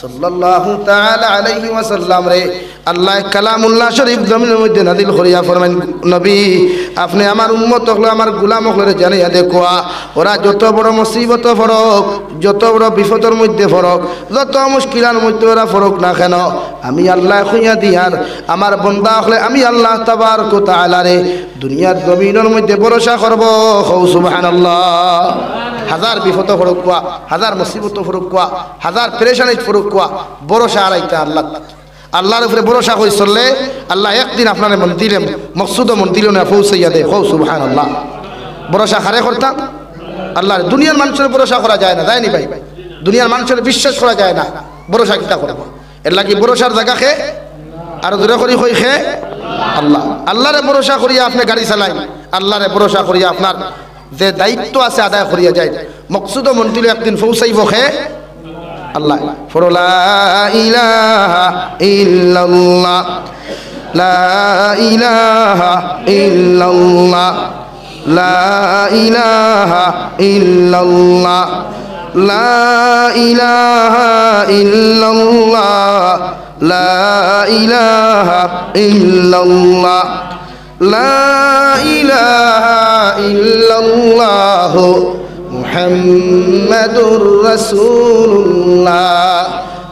সাল্লাল্লাহু তাআলা আলাইহি ওয়াসাল্লাম রে আল্লাহ কালামুল্লাহ শরীফ জমিনের মধ্যে নাযিল করিয়া ফরমান, নবী আপনি আমার উম্মত হলো, আমার গোলাম হলো জানিয়া দেখোয়া, ওরা যত বড় মুসিবত পড়ুক, যত বড় বিপদের মধ্যে পড়ুক, যত মুশকিলের মধ্যে ওরা পড়ুক না কেন, আমি আল্লাহ কইয়া দিয়ার আমার বান্দা হলে আমি আল্লাহ তাবারক ওয়া তাআলা রে দুনিয়ার জমিনের মধ্যে ভরসা করব। সুবহানাল্লাহ। হাজার বিপদ পড়ুক কোয়া, হাজার মুসিবত পড়ুক কোয়া, হাজার পেরেশানি পড়ুক কোয়া, ভরসা আড়াইতা আল্লাহ। আল্লাহর উপরে ভরসা করে চললে আল্লাহ একদিন আপনার মন দিলেন, মকসুদ মন দিল না পৌঁছাইয়া দে। সুবহানাল্লাহ। ভরসা খারে করতাম আল্লাহর। দুনিয়ার মানুষের ভরসা করা যায় না, যায়নি ভাই? দুনিয়ার মানুষের বিশ্বাস করা যায় না, ভরসা কিতা করবো? এর লাগি ভরসার জায়গা খে আর দূরে করি কই খে আল্লাহ। আল্লাহরে ভরসা করিয়া আপনি গাড়ি চালাইন, আল্লাহরে ভরসা করিয়া আপনার যে দায়িত্ব আছে আদায় করিয়া যায়। মকসুদ মন্ত্রী একদিন পৌঁছাইব খে আল্লাহ। লা ইলাহা ইল্লাল্লাহ, লা ইলাহা ইল্লাল্লাহ, লা ইলাহা ইল্লাল্লাহ, লা ইলাহা ইল্লাল্লাহ, লা ইলাহা ইল্লাল্লাহ, লা ইলাহা ইল্লাল্লাহ মুহাম্মাদুর রাসূলুল্লাহ।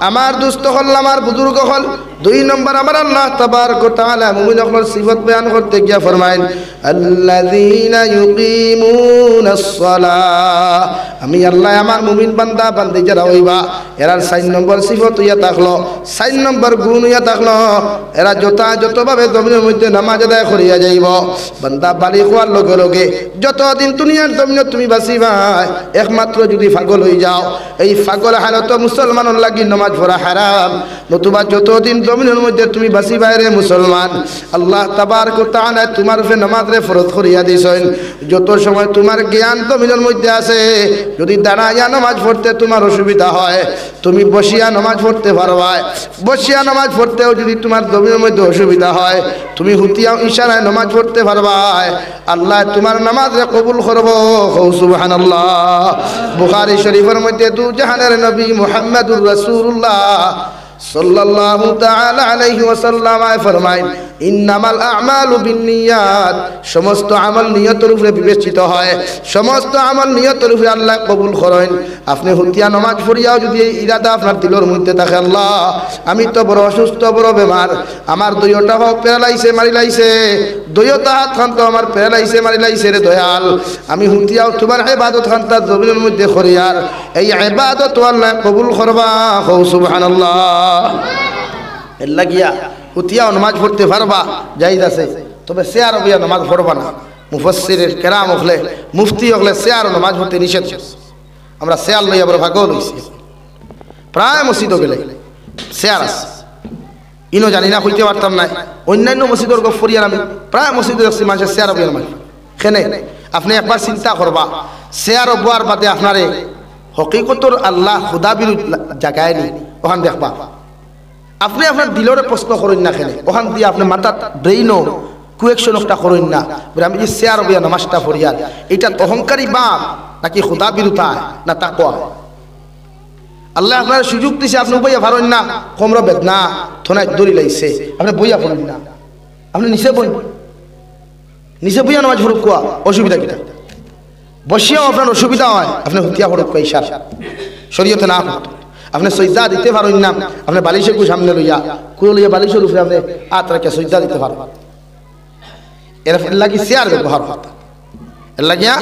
আমার দুস্থ হল, আমার বুজুর্গ হল। 2 নম্বর আমার আল্লাহ তাবারক ওয়া তাআলা মুমিনদের সিফত বয়ান করতে গিয়া ফরমায়েন আল্লাযীনা ইউকিমুনাস সালাহ। আমি আল্লাহ আমার মুমিন বান্দা বান্দি যারা হইবা এরার 4 নম্বর সিফত হইয়া থাকলো, 4 নম্বর গুণ হইয়া থাকলো, এরা যথাযথভাবে জমিনের মধ্যে নামাজ আদায় করিয়া যাইব। বান্দা বালিগ হওয়ার লগে লগে যতদিন দুনিয়ার জমিনে তুমি বাঁচিবা, একমাত্র যদি পাগল হয়ে যাও, এই পাগল হালত মুসলমানের লাগি নামাজ পড়া হারাম। নতুবা যতদিন জমিনের মধ্যে তুমি বাসি বাইরে মুসলমান, আল্লাহ তাবারক ওয়া তাআলা তোমার উপরে নামাজে ফরজ করিয়া দিয়েছেন। যত সময় তোমার জ্ঞান জমিনের মধ্যে আছে, যদি দাঁড়াইয়া নামাজ পড়তে তোমার অসুবিধা হয়, তুমি বসিয়া নামাজ পড়তে পারবা। বসিয়া নামাজ পড়তেও যদি তোমার জমিনের মধ্যে অসুবিধা হয়, তুমি হুতিয়া ইশারায় নামাজ পড়তে পারবা। আল্লাহ তোমার নামাজে কবুল করব। সুবহানাল্লাহ। বুখারী শরীফের মধ্যে দু জাহানের নবী মুহাম্মদুর রাসূলুল্লাহ সাল্লাল্লাহু তাআলা আলাইহি ওয়াসাল্লাম ফরমায় ইন্নামাল আ'মালু বিন্নিয়াত। সমস্ত আমল নিয়তের উপরে বিবেচিত হয়, সমস্ত আমল নিয়তের উপরে আল্লাহ কবুল করেন। আপনি হুতিয়া নামাজ পড়িয়াও যদি এই ইরাদা আপনার দিলের মধ্যে থাকে, আল্লাহ আমি তো বড় অসুস্থ, বড় বেমার, আমার 2টা হাত প্যারালাইছে মারি লাইছে, 2টা হাত খান তো আমার প্যারালাইছে মারি লাইছে রে দয়াল, আমি হুতিয়াও তোমার ইবাদত খান তার জমিনের মধ্যে করিয়ার এই ইবাদত আল্লাহ কবুল করবা। সুবহানাল্লাহ। এর লাগিয়া হুতিয়াও নামাজ পড়তে পারবা, জায়েজ আছে, তবে শেয়ার হইয়া নামাজ পড়বা না। মুফাসসিরের কেরাম হলে, মুফতি হলে শেয়ার নামাজ পড়তে নিষেধ। আমরা শেয়ার লইয়া বড় ভাগ্য লইছি। প্রায় মসজিদও গেলে শেয়ার আছে, ইনো জানি না হইতে পারতাম না। অন্যান্য মসজিদের গপ করিয়ার আমি প্রায় মসজিদে দেখছি মানুষের শেয়ার হইয়া নামাজ। কেনে আপনি একবার চিন্তা করবা, শেয়ার হবার বাদে আপনারে হকিকতর আল্লাহ খুদা বিরু জাগায় নি, ওখান দেখবা। আপনি আপনার দিলরে প্রশ্ন করেন না, খেলে ওখান দিয়ে আপনি মাথার ব্রেইনও কুয়েকশন একটা করেন না, আমি যে শেয়ার হইয়া নামাজটা পড়িয়ার এটা অহংকারী বাপ নাকি খুদা বিরুতা না তাকওয়া। আল্লাহ আপনার সুযোগ দিছে, আপনি বইয়া পারেন না, কমর বেদনা থনায় দড়ি লাইছে, আপনি বইয়া পড়েন না, আপনি নিচে বই, নিচে বইয়া নামাজ পড়ুক, কোয়া অসুবিধা কিনা? বসিয়াও আপনার অসুবিধা হয়, আপনি হুতিয়া পড়ুক ইশার শরীয়তে না পড়তো। আপনি সজদা দিতে পারেন না, আপনি বালিশের সামনে লইয়া কুড়ো লইয়া বালিশের উপরে আপনি হাত রেখে সজদা দিতে পারবেন। এর লাগি শেয়ার ব্যবহার করতে, এর লাগিয়া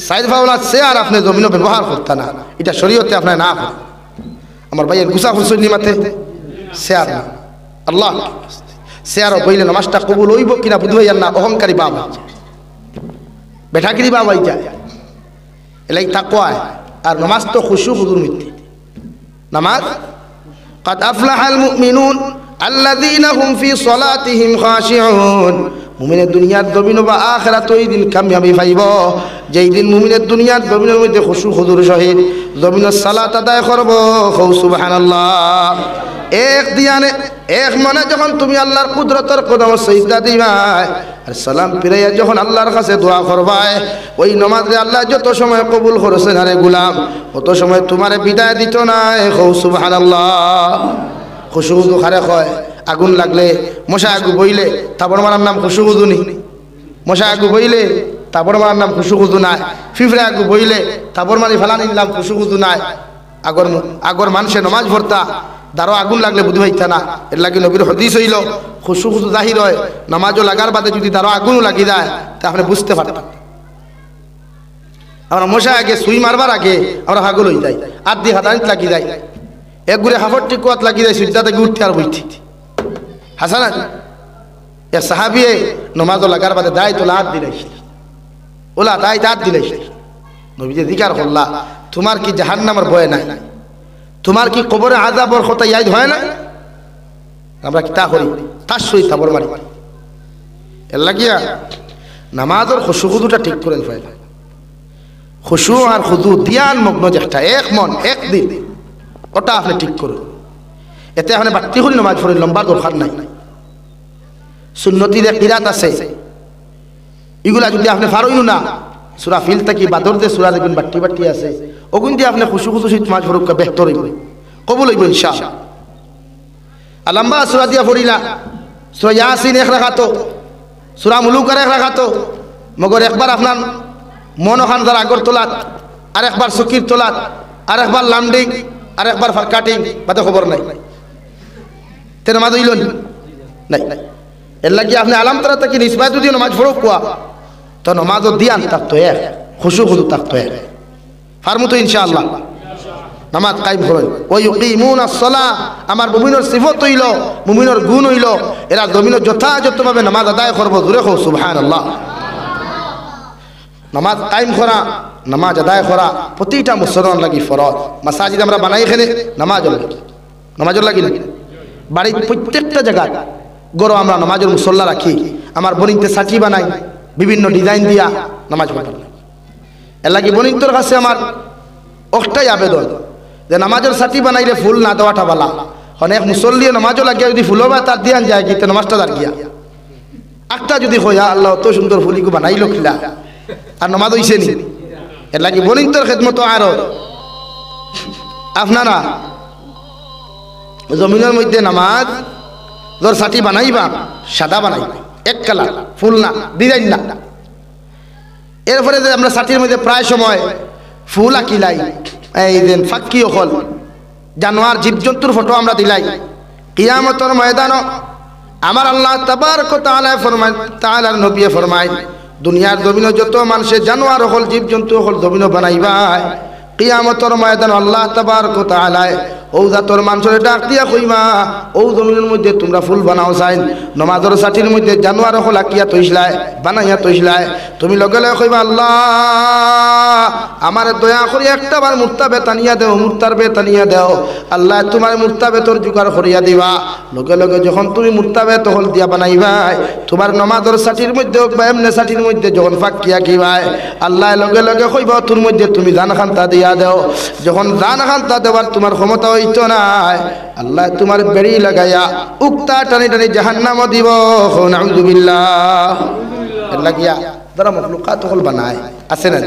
সাইড ভাবনা শেয়ার আপনি জমিনও ব্যবহার করতে না, এটা শরীয়তে আপনার না করেন। আমার ভাইয়ের গুসা হুসুন নিমাতে শেয়ার না, আল্লাহ শেয়ারও বইলে নামাজটা কবুল হইব কিনা বুঝ হইয়ার না, অহংকারী বাবা বেঠাগিরি বাবাই যায়। এলাই তাকওয়ায় আর নামাজ তো খুশু হুজুর মিথ্যে নামাজ। قد أفلح المؤمنون الذين هم في صلاتهم خاشعون। মুমিনের দুনিয়ার জমিন বা আখিরাত ওই দিন কামিয়াবি পাইব যেই দিন মুমিনের দুনিয়ার জমিনের মধ্যে খুশু হুজুর সহিত জমিনের সালাত আদায় করব। সুবহানাল্লাহ। এক দিয়ানে এক মনে যখন তুমি আল্লাহর কুদরতের কদম সিজদা দিবা আর সালাম ফিরাইয়া যখন আল্লাহর কাছে দোয়া করবা, ওই নামাজে আল্লাহ যত সময় কবুল করেছেন আরে গোলাম অত সময় তোমারে বিদায় দিত না। সুবহানাল্লাহ। খুশু হুজুর খারে কয় আগুন লাগলে মশা আগু বইলে তারপর মারার নাম খুশু হুজু নি, মশা আগু বইলে তারপর মারার নাম খুশু হুজু নাই, ফিফরে আগু বইলে তারপর মারি ফেলানি নাম খুশু হুজু নাই। আগর মানুষে নমাজ ভরতা দারো আগুন লাগলে বুঝি হইতা না, এর লাগে নবীর হাদিস হইল খুশু হুজু জাহির হয়, নামাজও লাগার বাদে যদি দারো আগুনও লাগি যায় তা আপনি বুঝতে পারতেন। আমরা মশা আগে সুই মারবার আগে আমরা হাগল হয়ে যাই, আর দিয়ে হাতানিত লাগি যায়, এক ঘুরে হাফরটি কুয়াত লাগি যায়, সুইদা থেকে উঠতে আর বইতে হাসানা এ সাহাবিয়ে নমাজও লাগার বাদে দায় তোলা হাত দিলাইছে, ওলা দায় হাত দিলাইছে। নবীজি জিকার করলা তোমার কি জাহান্নামের ভয় নাই? তোমার কি কবরে আযাবের কথা ইয়াদ হয় না? আমরা কি তা করি? তার সহিত তাবর মারি এর লাগিয়া নামাজের খুশু খুদুটা ঠিক করেন ফাইলা খুশু আর খুদু ধ্যান মগ্ন যেটা এক মন এক দিন ওটা আপনি ঠিক করুন এতে আপনি বাড়তি হলে নামাজ পড়ে লম্বা দরকার নাই সুন্নতির কিরাত আছে এগুলা যদি আপনি পারইন না সূরা ফিল থেকে বাদর যে সূরা দেখবেন বাড়তি বাড়তি আছে ওগুন দিয়ে আপনি খুশু খুশু সহিত নামাজ পড়ুক বেহতর হইব কবুল হইব ইনশাআল্লাহ আলম্বা সূরা দিয়া পড়িলা সূরা ইয়াসিন এক রাকাত সূরা মুলুক এক রাকাত মগর একবার আপনার মন ওখান যার আগর তোলাত আর একবার সুকির তোলাত আর একবার লামডিং আর একবার ফারকাটিং বাদে খবর নাই তে নামাজ হইল নাই এর লাগি আপনি আলাম তারা থেকে নিসবাত যদি নামাজ পড়ো কুয়া তো নামাজও দিয়ান থাকতো এক খুশু খুশু থাকতো এক ফারমু তো ইনশাআল্লাহ নামাজ কায়েম করেন ওয়া ইউকিমুনাস সালাহ আমার মুমিনের সিফত হইল মুমিনের গুণ হইল এরা জমিনের যথাযথভাবে নামাজ আদায় করব জোরে কও সুবহানাল্লাহ নামাজ কায়েম করা নামাজ আদায় করা প্রতিটা মুসলমান লাগি ফরজ মাসাজিদ আমরা বানাই এখানে নামাজের লাগি বাড়ির প্রত্যেকটা জায়গায় গরো আমরা নামাজের মুসল্লা রাখি আমার বনিতে সাটি বানাই বিভিন্ন ডিজাইন দিয়া নামাজ পড়ি এর লাগি বনিতর কাছে আমার একটাই আবেদন যে নামাজের সাটি বানাইলে ফুল না দেওয়াটা বালা অনেক মুসল্লি নামাজও লাগিয়া যদি ফুলও বা তার দিয়ান যায় গীতে নামাজটা দাঁড় গিয়া একটা যদি হইয়া আল্লাহ অত সুন্দর ফুলিকে বানাইলো খিলা আর নামাজ হইছে নি এর লাগি বনিতর খেদমত আরো আপনারা জমিনের মধ্যে নামাজ ধর সাটি বানাইবা সাদা বানাইবা এক কালার ফুল না ডিজাইন না এরপরে যে আমরা সাটির মধ্যে প্রায় সময় ফুল আঁকিলাই এই দেন ফাঁকি হল জানোয়ার জীবজন্তুর ফটো আমরা দিলাই কিয়ামতের ময়দান আমার আল্লাহ তাবারক ওয়া তাআলা ফরমায় তাআলার নবী ফরমায় দুনিয়ার জমিনে যত মানুষে জানোয়ার হল জীবজন্তু হল জমিনে বানাইবা কিয়ামতের ময়দান আল্লাহ তাবারক ওয়া তাআলা ও জাতর মানুষের ডাক দিয়া কইবা ও জমিনের মধ্যে তোমরা ফুল বানাও চাই নামাজের সাটির মধ্যে জানোয়ার হল আঁকিয়া তৈসলাই বানাইয়া তৈসলাই তুমি লগে লগে কইবা আল্লাহ আমার দয়া করে একটা বার মুর্তাবে তানিয়া দেও মুর্তাবে তানিয়া দেও আল্লাহ তোমার মুর্তাবে তোর জোগাড় করিয়া দিবা লগে লগে যখন তুমি মুর্তাবে তহল দিয়া বানাইবা তোমার নামাজের সাটির মধ্যে বা এমনি সাটির মধ্যে যখন ফাঁকিয়া কিবাই আল্লাহ লগে লগে কইবা তোর মধ্যে তুমি জান খান্তা দিয়া দেও যখন জান খান্তা দেওয়ার তোমার ক্ষমতা হইতো নাই আল্লাহ তোমার বেড়ি লাগাইয়া উক্তা টানি টানি জাহান্নাম দিব নাউযুবিল্লাহ এর লাগিয়া যারা মখলুকাত হল বানায় আছে না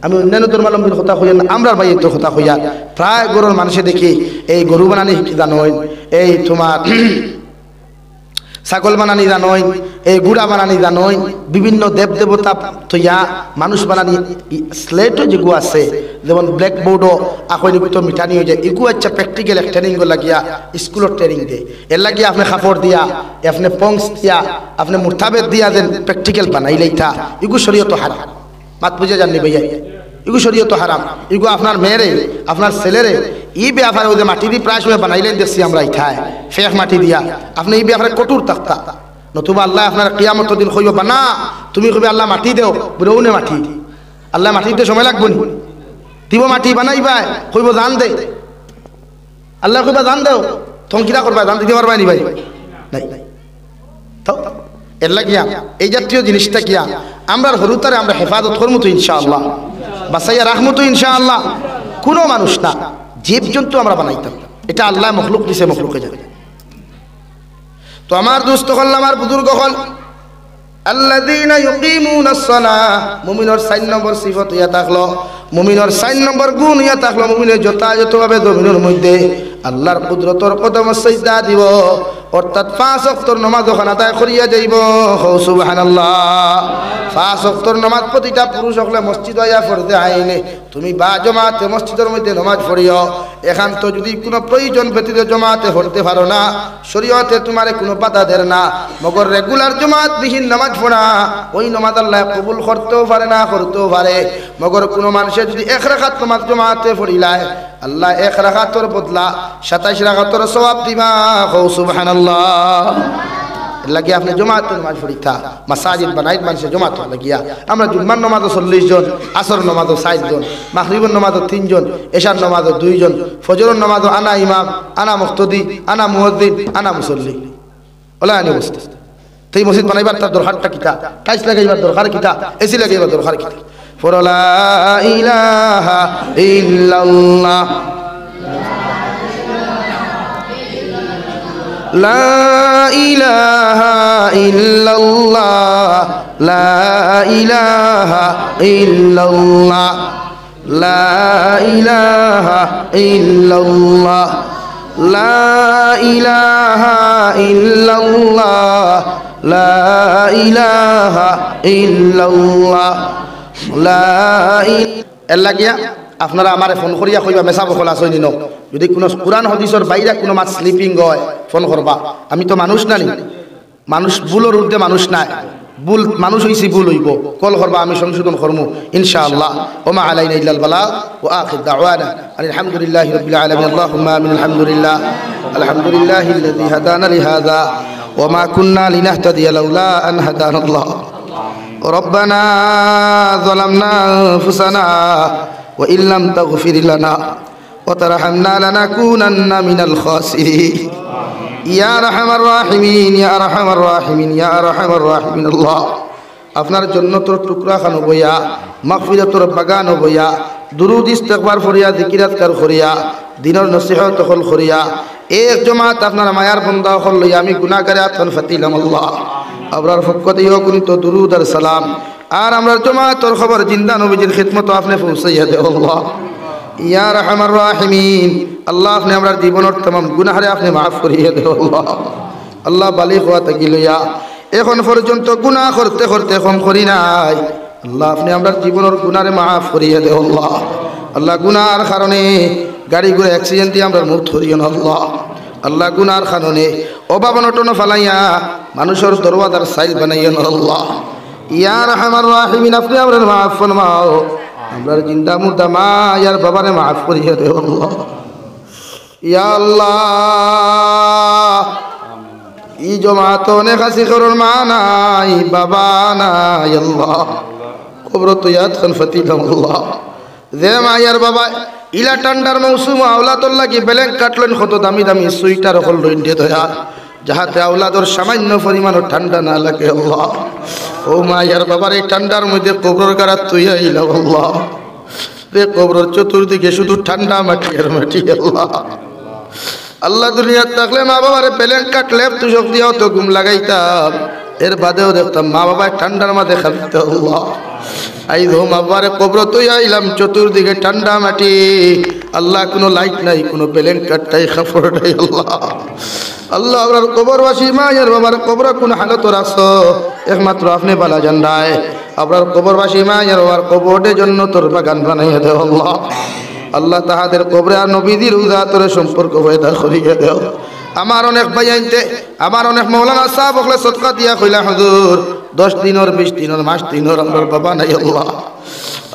আমি অন্যান্য ধর্মাবলম্বীর কথা কইয়া না আমরা ভাই তোর কথা কইয়া প্রায় গরুর মানুষে দেখি এই গরু বানানি কি জানোই এই তোমার ছাগল বানানি জানোই এই গুড়া বানানি জানোই বিভিন্ন দেব দেবতা থইয়া মানুষ বানানি স্লেটও যেগুলো আছে যেমন ব্ল্যাক বোর্ডও আকৈনি তো মিটানি হয়ে যায় এগুলো হচ্ছে প্র্যাকটিক্যাল ট্রেনিং লাগিয়া স্কুলের ট্রেনিং দিয়ে এর লাগিয়া আপনি কাপড় দিয়া আপনি পংস দিয়া আপনি মুর্তাবেদ দিয়া দেন প্র্যাকটিক্যাল বানাইলেই থা এগুলো শরীয়ত হারাম মাত বুঝে জাননি ভাইয়া এগুলো শরীয়ত হারাম এগুলো আপনার মেয়েরে আপনার ছেলেরে এই ব্যাপারে ওদের মাটি দিয়ে প্রায় সময় বানাইলেন দেখছি আমরা ইথায় ফেক মাটি দিয়া আপনি এই ব্যাপারে কঠোর থাকতা নতুবা আল্লাহ আপনার কিয়ামত দিন কইব বানা তুমি কইবে আল্লাহ মাটি দেও বউনে মাটি আল্লাহ মাটি দিতে সময় লাগবে নি দিব মাটি বানাইবা কইব জান দে আল্লাহ কইবা জান দেও তখন কিরা করবা জান দিতে পারবা নি ভাই নাই তো এর লাগিয়া এই জাতীয় জিনিসটা কিয়া আমরা হরুতারে আমরা হেফাজত করবো তো ইনশাআল্লাহ বাসাইয়া রাখবো তো ইনশাআল্লাহ কোনো মানুষ না জীবজন্তু আমরা বানাইতাম এটা আল্লাহ মখলুক দিছে মখলুকে জানে তো আমার দোস্ত হল আমার বুজুর্গ হল আল্লাযীনা ইউকিমুনাস সালাহ মুমিনের 4 নম্বর সিফত ইয়া থাকলো মুমিনের 4 নম্বর গুণ ইয়া থাকলো মুমিনের যথাযথভাবে জমিনের মধ্যে আল্লাহর কুদরতর কদম সিজদা দিব অর্থাৎ 5 ওয়াক্তের নামাজ যখন আদায় করিয়া যাইব সুবহানাল্লাহ 5 ওয়াক্তের নামাজ প্রতিটা পুরুষ হলে মসজিদ আয়া পড়তে আইনে তুমি বা জামাতে মসজিদের মধ্যে নামাজ পড়িও এখান তো যদি কোনো প্রয়োজন ব্যতীত জামাতে পড়তে পারো না শরীয়তে তোমারে কোনো বাধা দেয় না মগর রেগুলার জামাত বিহীন নামাজ পড়া ওই নামাজ আল্লাহ কবুল করতেও পারে না করতেও পারে মগর কোনো মানুষের যদি এক রাকাত নামাজ জামাতে পড়িলায় আল্লাহ এক রাকাতের বদলা 27 রাকাতের সওয়াব দিবা সুবহানাল্লাহ লাগিয়া আপনি জমাতে নামাজ পড়িতা মাসাজিদ বানাইত মানুষে জমাত লাগিয়া আমরা জুম্মার নামাজও 40 জন আসর নামাজও 60 জন মাগরিবের নামাজও 3 জন এশার নামাজও 2 জন ফজরের নামাজও আনা ইমাম আনা মুক্তদি আনা মুয়াজ্জিন আনা মুসল্লি ওলা আনি বসতে এই মসজিদ বানাইবার তার দরকারটা কিতা, টাইলস লাগাইবার দরকার কিতা, এসি লাগাইবার দরকার কিতা। ফর লা ইলাহা ইল্লাল্লাহ লা ইলাহা ইল্লাল্লাহ লা ইলাহা ইল্লাল্লাহ লা ইলাহা ইল্লাল্লাহ লা ইলাহা ইল্লাল্লাহ লা ইলাহা ইল্লাল্লাহ লা ইল্লা গিয়া আপনারা আমারে ফোন করিয়া কইবা মেসা বকল আসইনি ন, যদি কোনো কুরআন হাদিসের বাইরে কোনো মাছ স্লিপিং হয় ফোন করবা। আমি তো মানুষ নানি, মানুষ ভুলের ঊর্ধ্বে মানুষ নাই, ভুল মানুষ হইছি, ভুল হইব, কল করবা, আমি সংশোধন করমু ইনশাআল্লাহ। ওমা আলাইনা ইল্লাল বালাগ ওয়া আখির দাওয়ানা আলহামদুলিল্লাহি রাব্বিল আলামিন। আল্লাহুম্মা আমিন। আলহামদুলিল্লাহ আলহামদুলিল্লাহিল্লাযী হাদানা লিহাযা ওয়া মা কুন্না লিনাহতাদিয়া লাউলা আন হাদানাল্লাহ। রব্বানা যালামনা আনফুসানা ওয়া ইল্লাম তাগফির লানা ওয়া তারহামনা লানাকুনান্না মিনাল খাসিরিন। ইয়া আরহামার রাহিমিন ইয়া আরহামার রাহিমিন ইয়া আরহামার রাহিমিন। আল্লাহ আপনার জান্নাতের টুকরা খানো বইয়া, মাগফিরাতের বাগান বইয়া, দুরুদ ইস্তিগফার ফরিয়া, জিকির আজকার করিয়া, দিনের নসিহত হল করিয়া, এক জমাত আপনার মায়ার বান্দা হল লইয়া আমি গুনাহগারে আতন ফাতিলাম। আল্লাহ আপনার ফকতেও কিন্তু দুরুদ আর সালাম, আর আমরা জমাতের খবর জিন্দা নবীজির খিদমত আপনি পৌঁছাইয়া দেও আল্লাহ। ইয়া আরহামার রাহিমিন। আল্লাহ আপনি আমার জীবনের तमाम গুনাহরে আপনি maaf করিয়ে দেও আল্লাহ। আল্লাহ বালিগ হওয়া থেকে লইয়া এখন পর্যন্ত গুনাহ করতে করতে কম করি নাই। আল্লাহ আপনি আমার জীবনের গুনাহরে maaf করিয়ে দেও আল্লাহ। আল্লাহ গুনাহর কারণে গাড়ি ঘোড়া অ্যাক্সিডেন্ট দিয়ে আমরা মুক্ত করিও না আল্লাহ। আল্লাহ গুনাহর কারণে অভাব অনটন ফালাইয়া মানুষের দরওয়াজার সাইল বানাইয়া না আল্লাহ। ইয়া আরহামার রাহিমিন। আপনি আমরা maaf ফরমাও, আমরা জিন্দা মুর্দা মা ইয়ার বাবারে maaf করিয়ে দেও আল্লাহ। ইয়া আল্লাহ ই জমাত অনেক আসি করুন, মা নাই বাবা নাই আল্লাহ, কবর তো ইয়াদ খান ফাতিলাম আল্লাহ। যে মা ইয়ার বাবা ইলা ঠান্ডার মৌসুম আওলাদর লাগি বেলেঙ্ক কাটলেন, কত দামি দামি সুইটার হল রইন্ডে দয়া, যাহাতে আওলাদর সামান্য পরিমাণ ঠান্ডা না লাগে আল্লাহ। ও মা ইয়ার বাবার এই ঠান্ডার মধ্যে কবরের গাড়া তুই আইলাম আল্লাহ। রে কবরের চতুর্দিকে শুধু ঠান্ডা মাটি আর মাটি আল্লাহ। আল্লাহ দুনিয়ার থাকলে মা বাবার পেলেন কাটলে তুই শক্তি হতো ঘুম লাগাইতাম, এর বাদেও দেখতাম মা বাবার ঠান্ডার মাঝে খাবিত আল্লাহ। আই ধো মা বাবারে কবর তুই আইলাম, চতুর্দিকে ঠান্ডা মাটি আল্লাহ, কোনো লাইট নাই, কোনো পেলেন কাটটাই খাপড় নাই আল্লাহ। আল্লাহ আপনার কবরবাসী মা আর বাবার কবর কোন হালত রাখছো একমাত্র আপনি বালা জান্নায়। আপনার কবরবাসী মা আর বাবার কবরের জন্য তোর বাগান বানাইয়া দেও আল্লাহ। আল্লাহ তাহাদের কবরে আর নবীদের উজাতরে সম্পর্ক পয়দা করিয়ে দেও। আমার অনেক ভাই আনতে, আমার অনেক মৌলানা সাহেব ওখলে সদকা দিয়া কইলা হুজুর 10 দিনের 20 দিনের মাস দিনের আমার বাবা নাই আল্লাহ।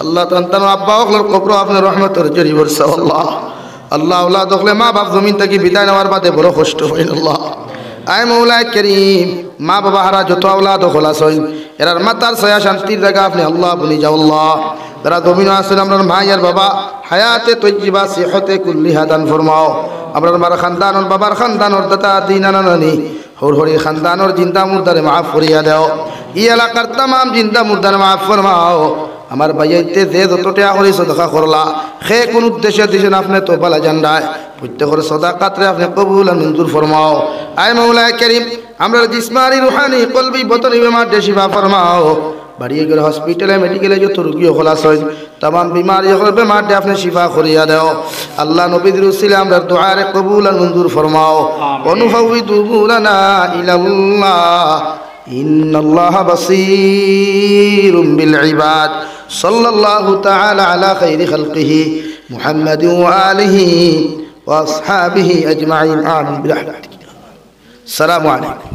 আল্লাহ তান্তান আব্বা ওখলের কবর আপনার রহমতের জরি বর্ষা আল্লাহ। আল্লাহ আল্লাহ দেখলে মা বাপ জমিন থেকে বিদায় নেওয়ার বাদে বড় কষ্ট হইল আল্লাহ। আয় মৌলা করিম, মা বাবা হারা যত আওলাদ খোলাস হইল এরার মাতার ছায়া শান্তির জায়গা আপনি আল্লাহ বনি যাও আল্লাহ। যারা জমিন আসলে আপনার মা আর বাবা হায়াতে তৈজিবা সিহতে কুল্লিহা দান ফরমাও। আপনার মার খানদানর বাবার খানদানর দাতা দিনানানি হর হরি খানদানর জিন্দা মুর্দারে মাফ করিয়া দেও। ই এলাকার তামাম জিন্দা মুর্দারে মাফ ফরমাও। আমার ভাইয়াইতে যে যতটা করে সদকা করলা সে কোন উদ্দেশ্যে দিয়েছেন আপনি তো বালা জান্ডায়, প্রত্যেকের সদাকাতরে আপনি কবুল আর মঞ্জুর ফরমাও। আয় মৌলা করিম, আমরা জিসমানি রুহানি কলবি বতনি বেমার শিফা ফরমাও। বাড়িয়ে গেলে হসপিটালে মেডিকেলে যত রোগী খোলাস হয় তামাম বিমারি হল বেমার আপনি শিফা করিয়া দেও আল্লাহ। নবীর উসিলে আমরা দুআরে কবুল আর মঞ্জুর ফরমাও। অনুফাউইদু লানা ইলাল্লাহ ইন্নাল্লাহা বাসীরুম বিল ইবাদ। সাল্লাল্লাহু তাআলা আলা খাইরি খালকিহি মুহাম্মাদিন ওয়া আলিহি ওয়া আসহাবিহি আজমাইন। আমিন বিরহমাতিকা। আসসালামু আলাইকুম।